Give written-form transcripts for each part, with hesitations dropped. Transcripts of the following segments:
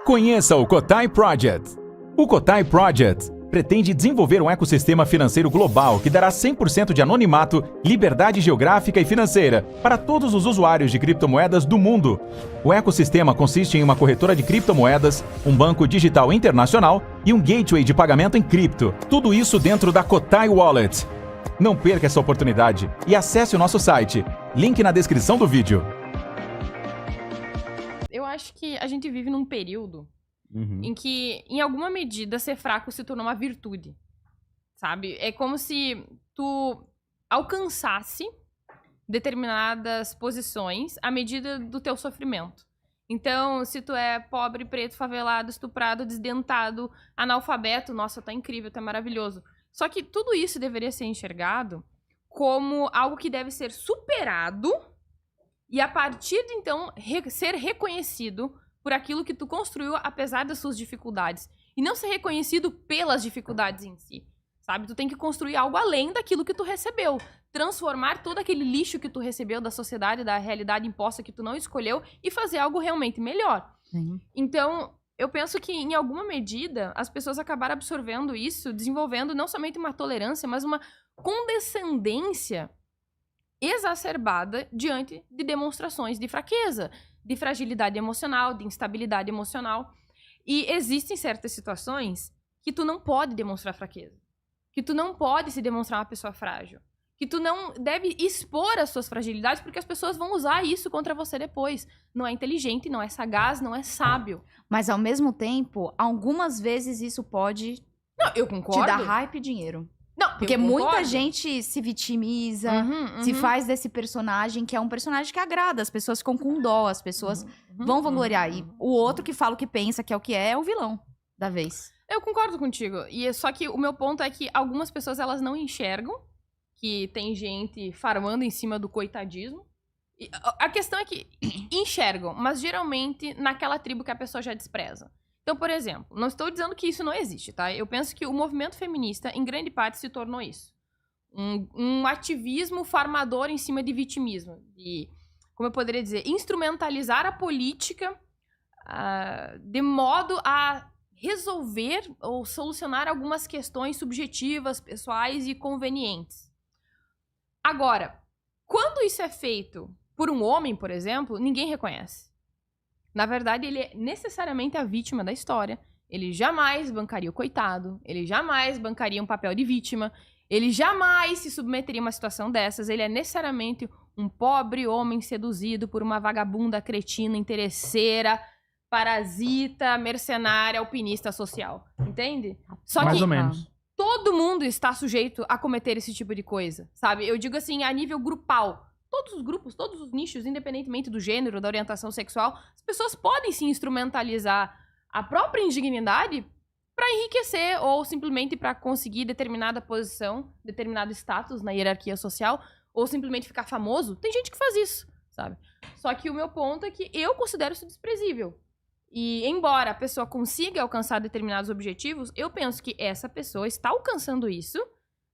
Conheça o Cotai Project. O Cotai Project pretende desenvolver um ecossistema financeiro global que dará 100% de anonimato, liberdade geográfica e financeira para todos os usuários de criptomoedas do mundo. O ecossistema consiste em uma corretora de criptomoedas, um banco digital internacional e um gateway de pagamento em cripto. Tudo isso dentro da Cotai Wallet. Não perca essa oportunidade e acesse o nosso site. Link na descrição do vídeo. Eu acho que a gente vive num período em que, em alguma medida, ser fraco se tornou uma virtude, sabe? É como se tu alcançasse determinadas posições à medida do teu sofrimento. Então, se tu é pobre, preto, favelado, estuprado, desdentado, analfabeto, nossa, tá incrível, tá maravilhoso. Só que tudo isso deveria ser enxergado como algo que deve ser superado e, a partir de então, ser reconhecido por aquilo que tu construiu apesar das suas dificuldades. E não ser reconhecido pelas dificuldades em si, sabe? Tu tem que construir algo além daquilo que tu recebeu. Transformar todo aquele lixo que tu recebeu da sociedade, da realidade imposta que tu não escolheu e fazer algo realmente melhor. Então, eu penso que, em alguma medida, as pessoas acabaram absorvendo isso, desenvolvendo não somente uma tolerância, mas uma condescendência exacerbada diante de demonstrações de fraqueza, de fragilidade emocional, de instabilidade emocional. E existem certas situações que tu não pode demonstrar fraqueza, que tu não pode se demonstrar uma pessoa frágil, que tu não deve expor as suas fragilidades, porque as pessoas vão usar isso contra você depois. Não é inteligente, não é sagaz, não é sábio. Mas, ao mesmo tempo, algumas vezes isso pode Não, eu concordo. te dar hype e dinheiro. Não, Porque eu muita concordo. gente se vitimiza, se faz desse personagem, que é um personagem que agrada. As pessoas ficam com dó, as pessoas vão vangloriar. E o outro que fala o que pensa, que é o vilão da vez. Eu concordo contigo. Só que o meu ponto é que algumas pessoas, elas não enxergam que tem gente farmando em cima do coitadismo. E a questão é que enxergam, mas geralmente naquela tribo que a pessoa já despreza. Então, por exemplo, não estou dizendo que isso não existe, tá? Eu penso que o movimento feminista, em grande parte, se tornou isso. Um ativismo farmador em cima de vitimismo. De, como eu poderia dizer, instrumentalizar a política de modo a resolver ou solucionar algumas questões subjetivas, pessoais e convenientes. Agora, quando isso é feito por um homem, por exemplo, ninguém reconhece. Na verdade, ele é necessariamente a vítima da história. Ele jamais bancaria o coitado. Ele jamais bancaria um papel de vítima. Ele jamais se submeteria a uma situação dessas. Ele é necessariamente um pobre homem seduzido por uma vagabunda cretina, interesseira, parasita, mercenária, alpinista social. Entende? Só Mais que ou menos. todo mundo está sujeito a cometer esse tipo de coisa, sabe? Eu digo assim, a nível grupal. Todos os grupos, todos os nichos, independentemente do gênero, da orientação sexual, as pessoas podem se instrumentalizar a própria indignidade para enriquecer ou simplesmente para conseguir determinada posição, determinado status na hierarquia social, ou simplesmente ficar famoso. Tem gente que faz isso, sabe? Só que o meu ponto é que eu considero isso desprezível. E embora a pessoa consiga alcançar determinados objetivos, eu penso que essa pessoa está alcançando isso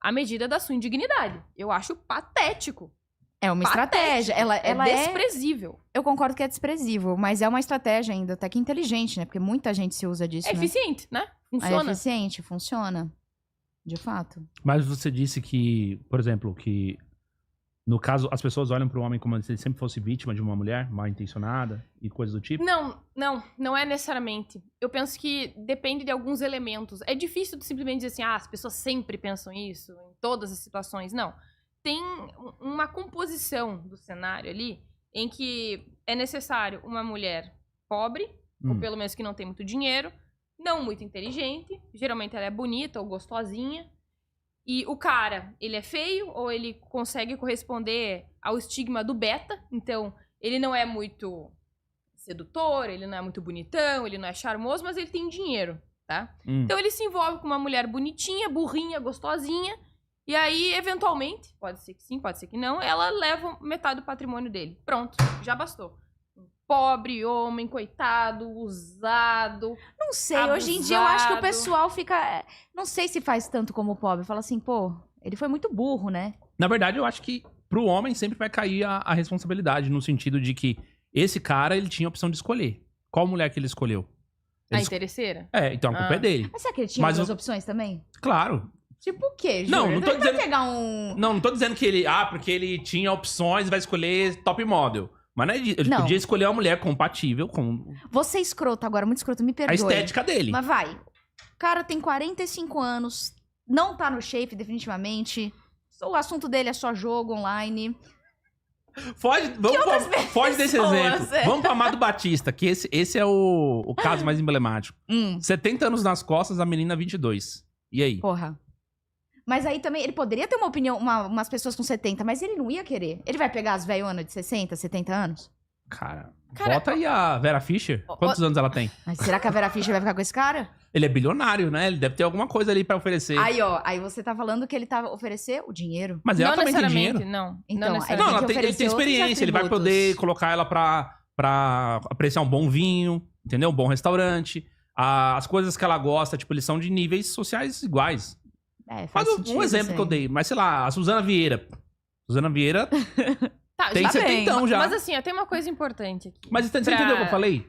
à medida da sua indignidade. Eu acho patético. É uma estratégia. Ela é desprezível. Eu concordo que é desprezível, mas é uma estratégia ainda até que inteligente, né? Porque muita gente se usa disso, É né? eficiente, né? É Funciona. eficiente, funciona. De fato. Mas você disse que, por exemplo, que no caso as pessoas olham para o homem como se ele sempre fosse vítima de uma mulher mal intencionada e coisas do tipo? Não é necessariamente. Eu penso que depende de alguns elementos. É difícil de simplesmente dizer assim, as pessoas sempre pensam isso em todas as situações. Não. Tem uma composição do cenário ali em que é necessário uma mulher pobre, ou pelo menos que não tem muito dinheiro, não muito inteligente, geralmente ela é bonita ou gostosinha, e o cara, ele é feio ou ele consegue corresponder ao estigma do beta, então ele não é muito sedutor, ele não é muito bonitão, ele não é charmoso, mas ele tem dinheiro, tá? Então ele se envolve com uma mulher bonitinha, burrinha, gostosinha, e aí, eventualmente, pode ser que sim, pode ser que não, ela leva metade do patrimônio dele. Pronto, já bastou. Pobre, homem, coitado, usado. Não sei, abusado. hoje em dia eu acho que o pessoal fica... Não sei se faz tanto como o pobre. Fala assim, pô, ele foi muito burro, né? Na verdade, eu acho que pro homem sempre vai cair a responsabilidade, no sentido de que esse cara, ele tinha a opção de escolher. Qual mulher que ele escolheu? A interesseira? Então a culpa é dele. Mas será que ele tinha duas opções também? Claro. Tipo o quê, Júlio? Não tô dizendo... pegar um... Não tô dizendo que ele... porque ele tinha opções, vai escolher top model. Mas não é disso. Ele podia escolher uma mulher compatível com... Você é escroto agora, muito escroto, me perdoe. A estética dele. Mas vai. O cara tem 45 anos, não tá no shape definitivamente. O assunto dele é só jogo online. Foge desse exemplo. Vamos pro Amado Batista, que esse é o caso mais emblemático. 70 anos nas costas, a menina 22. E aí? Porra. Mas aí também, ele poderia ter uma opinião, umas pessoas com 70, mas ele não ia querer. Ele vai pegar as velhonas de 60, 70 anos? Cara, bota aí a Vera Fischer. Quantos anos ela tem? Mas será que a Vera Fischer vai ficar com esse cara? Ele é bilionário, né? Ele deve ter alguma coisa ali pra oferecer. Aí você tá falando que ele tá oferecer o dinheiro. Mas ela também tem dinheiro. Não, então, ele tem experiência, ele vai poder colocar ela pra apreciar um bom vinho, entendeu? Um bom restaurante. As coisas que ela gosta, tipo, eles são de níveis sociais iguais. Faz um exemplo que eu dei, mas sei lá, a Suzana Vieira. Suzana Vieira tem 70 já. Mas assim, tem uma coisa importante aqui. Mas você entendeu o que eu falei?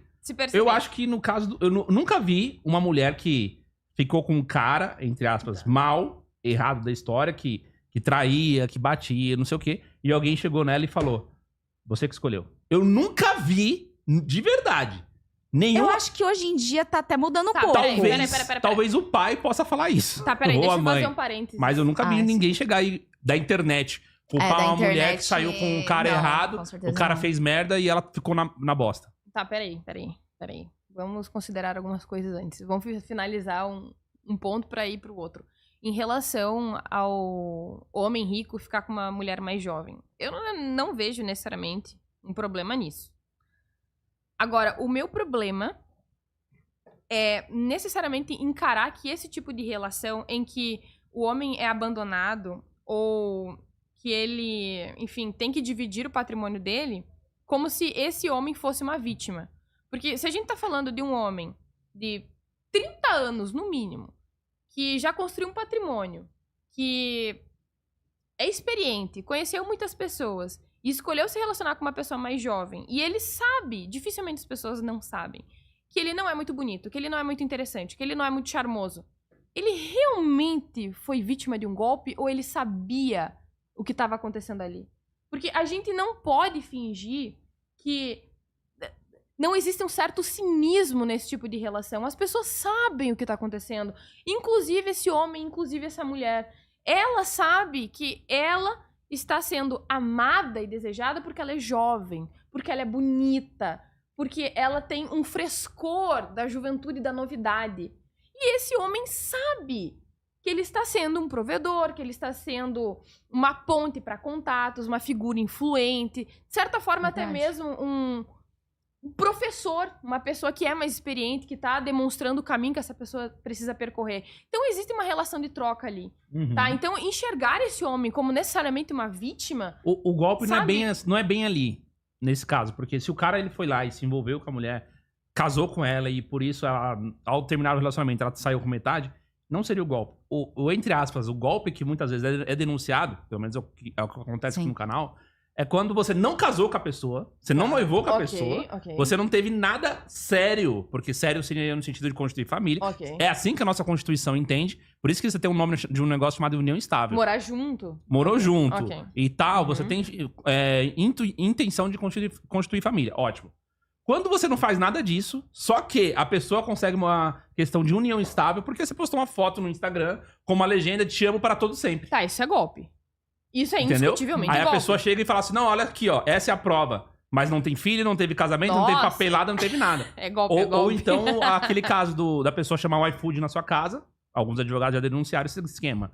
Eu acho que no caso... Eu nunca vi uma mulher que ficou com um cara, entre aspas, mal, errado da história, que traía, que batia, não sei o quê. E alguém chegou nela e falou, você que escolheu. Eu nunca vi, de verdade, nenhum... Eu acho que hoje em dia tá até mudando um pouco. Talvez o pai possa falar isso. Tá, peraí, deixa eu fazer um parênteses. Mas eu nunca vi ninguém chegar aí da internet culpar uma mulher que saiu com um cara errado, o cara fez merda e ela ficou na bosta. Tá, peraí. Vamos considerar algumas coisas antes. Vamos finalizar um ponto pra ir pro outro. Em relação ao homem rico ficar com uma mulher mais jovem. Eu não vejo necessariamente um problema nisso. Agora, o meu problema é necessariamente encarar que esse tipo de relação em que o homem é abandonado ou que ele, enfim, tem que dividir o patrimônio dele, como se esse homem fosse uma vítima. Porque se a gente tá falando de um homem de 30 anos, no mínimo, que já construiu um patrimônio, que é experiente, conheceu muitas pessoas e escolheu se relacionar com uma pessoa mais jovem, e ele sabe, dificilmente as pessoas não sabem, que ele não é muito bonito, que ele não é muito interessante, que ele não é muito charmoso. Ele realmente foi vítima de um golpe ou ele sabia o que estava acontecendo ali? Porque a gente não pode fingir que não existe um certo cinismo nesse tipo de relação. As pessoas sabem o que está acontecendo. Inclusive esse homem, inclusive essa mulher. Ela sabe que ela está sendo amada e desejada porque ela é jovem, porque ela é bonita, porque ela tem um frescor da juventude e da novidade. E esse homem sabe que ele está sendo um provedor, que ele está sendo uma ponte para contatos, uma figura influente, de certa forma até mesmo um professor, uma pessoa que é mais experiente, que está demonstrando o caminho que essa pessoa precisa percorrer. Então existe uma relação de troca ali, tá? Então enxergar esse homem como necessariamente uma vítima... O golpe não é bem ali, nesse caso, porque se o cara ele foi lá e se envolveu com a mulher, casou com ela e por isso, ao terminar o relacionamento, ela saiu com metade, não seria o golpe. O entre aspas, o golpe que muitas vezes é denunciado, pelo menos é o que acontece aqui no canal, é quando você não casou com a pessoa, você não noivou com a pessoa, você não teve nada sério, porque sério seria no sentido de constituir família. É assim que a nossa Constituição entende, por isso que você tem um nome de um negócio chamado união estável. Morar junto. Morou junto e tal, você tem intenção de constituir família, ótimo. Quando você não faz nada disso, só que a pessoa consegue uma questão de união estável porque você postou uma foto no Instagram com uma legenda "te amo para todo sempre". Tá, isso é golpe. Isso é indiscutivelmente golpe. Aí a pessoa chega e fala assim, não, olha aqui, ó, essa é a prova. Mas não tem filho, não teve casamento, não teve papelada, não teve nada. É golpe, ou então aquele caso da pessoa chamar o iFood na sua casa. Alguns advogados já denunciaram esse esquema.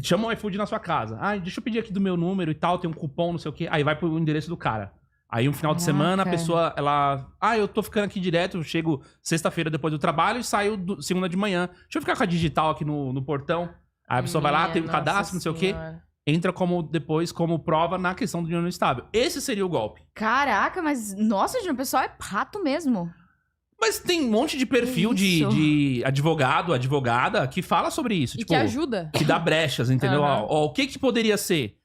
Chama o iFood na sua casa. Deixa eu pedir aqui do meu número e tal, tem um cupom, não sei o quê. Aí vai pro endereço do cara. Aí um final de semana a pessoa, eu tô ficando aqui direto, eu chego sexta-feira depois do trabalho e saio segunda de manhã. Deixa eu ficar com a digital aqui no portão. Aí a pessoa vai lá, tem um cadastro, não sei o quê. Entra como prova na questão do união estável. Esse seria o golpe. Caraca, mas nossa, o pessoal é rato mesmo. Mas tem um monte de perfil de advogado, advogada que fala sobre isso. E que ajuda. Que dá brechas, entendeu? O que poderia ser?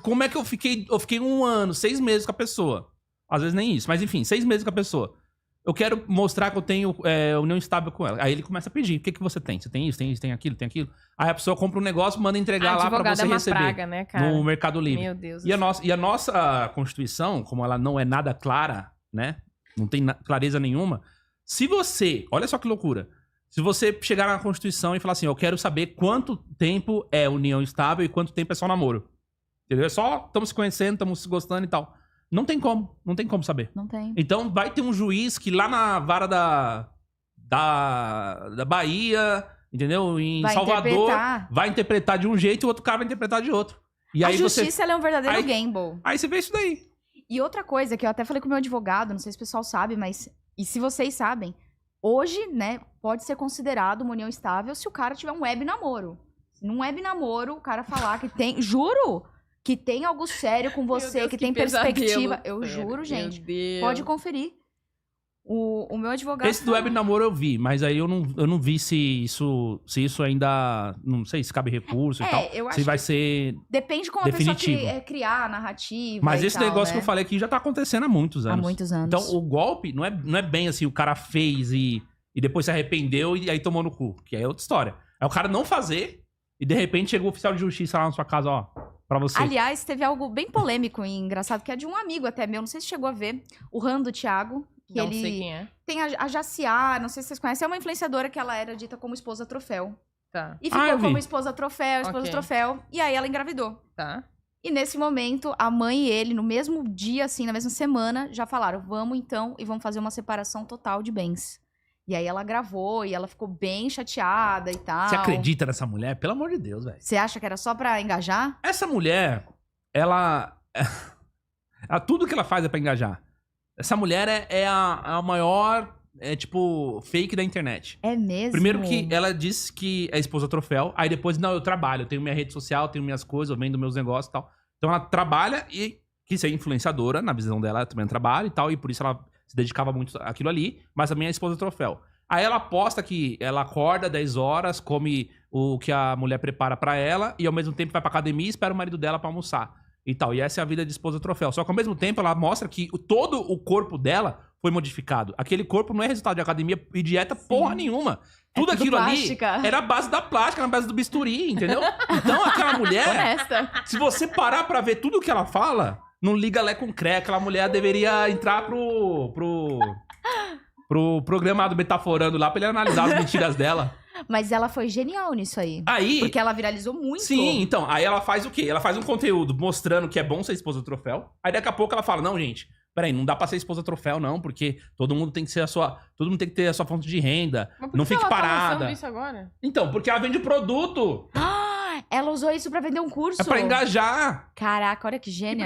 Como é que eu fiquei 1 ano, 6 meses com a pessoa? Às vezes nem isso, mas enfim, 6 meses com a pessoa. eu quero mostrar que eu tenho união estável com ela. Aí ele começa a pedir. O que você tem? Você tem isso, tem aquilo, tem aquilo. Aí a pessoa compra um negócio, manda entregar lá pra você receber. Praga, né, cara? No Mercado Livre. Meu Deus. E a nossa Constituição, como ela não é nada clara, né? Não tem clareza nenhuma. Se você... Olha só que loucura. Se você chegar na Constituição e falar assim, eu quero saber quanto tempo é união estável e quanto tempo é só namoro. Entendeu? É só estamos se conhecendo, estamos se gostando e tal. Não tem como saber. Não tem. Então vai ter um juiz que lá na vara da Bahia, entendeu? Em Salvador, vai interpretar de um jeito e o outro cara vai interpretar de outro. E a justiça ela é um verdadeiro gamble. Aí você vê isso daí. E outra coisa que eu até falei com o meu advogado, não sei se o pessoal sabe, mas... E se vocês sabem, hoje, né, pode ser considerado uma união estável se o cara tiver um web namoro. Num web namoro, o cara falar que tem... Juro! Que tem algo sério com você, Deus, que tem perspectiva. Eu juro, gente. Pode conferir. O meu advogado... Esse do web namoro eu vi, mas aí eu não vi se isso ainda... Não sei se cabe recurso e tal. Eu acho se vai ser depende como definitivo. A pessoa criar a narrativa. Mas esse negócio, né? que eu falei aqui já tá acontecendo há muitos anos. Há muitos anos. Então o golpe não é bem assim, o cara fez e depois se arrependeu e aí tomou no cu. Que é outra história. É o cara não fazer e de repente chegou o oficial de justiça lá na sua casa, ó. Pra você. Aliás, teve algo bem polêmico e engraçado, que é de um amigo até meu, não sei se chegou a ver, o Rando Thiago. Que não ele sei quem é. Tem a Jaciá, não sei se vocês conhecem, é uma influenciadora que ela era dita como esposa troféu. Tá. E ficou como esposa troféu, troféu, e aí ela engravidou. Tá. E nesse momento, a mãe e ele, no mesmo dia, assim, na mesma semana, já falaram, vamos então, e vamos fazer uma separação total de bens. E aí ela gravou e ela ficou bem chateada e tal. Você acredita nessa mulher? Pelo amor de Deus, velho. Você acha que era só pra engajar? Essa mulher, ela tudo que ela faz é pra engajar. Essa mulher é a maior, tipo, fake da internet. É mesmo? Primeiro que ela disse que é esposa troféu, aí depois, não, eu trabalho, eu tenho minha rede social, tenho minhas coisas, eu vendo meus negócios e tal. Então ela trabalha e quis ser influenciadora, na visão dela, ela também trabalha e tal, e por isso ela se dedicava muito àquilo ali, mas também é esposa troféu. Aí ela posta que ela acorda 10 horas, come o que a mulher prepara pra ela, e ao mesmo tempo vai pra academia e espera o marido dela pra almoçar. E tal. E essa é a vida de esposa troféu. Só que ao mesmo tempo ela mostra que todo o corpo dela foi modificado. Aquele corpo não é resultado de academia e dieta porra nenhuma. Tudo aquilo plástica. Ali era a base da plástica, na base do bisturi, entendeu? Então aquela mulher, honesta. Se você parar pra ver tudo que ela fala, não liga lé com cré. Aquela mulher deveria entrar pro programa do Metaforando lá pra ele analisar as mentiras dela. Mas ela foi genial nisso aí. Porque ela viralizou muito. Sim, então. Aí ela faz o quê? Ela faz um conteúdo mostrando que é bom ser esposa troféu. Aí daqui a pouco ela fala, não, gente, peraí, não dá pra ser esposa troféu, não, porque todo mundo tem que ser todo mundo tem que ter a sua fonte de renda. Mas por não que fique ela parada. Tá isso agora? Então, porque ela vende produto. Ela usou isso pra vender um curso. É pra engajar. Caraca, olha que gênia.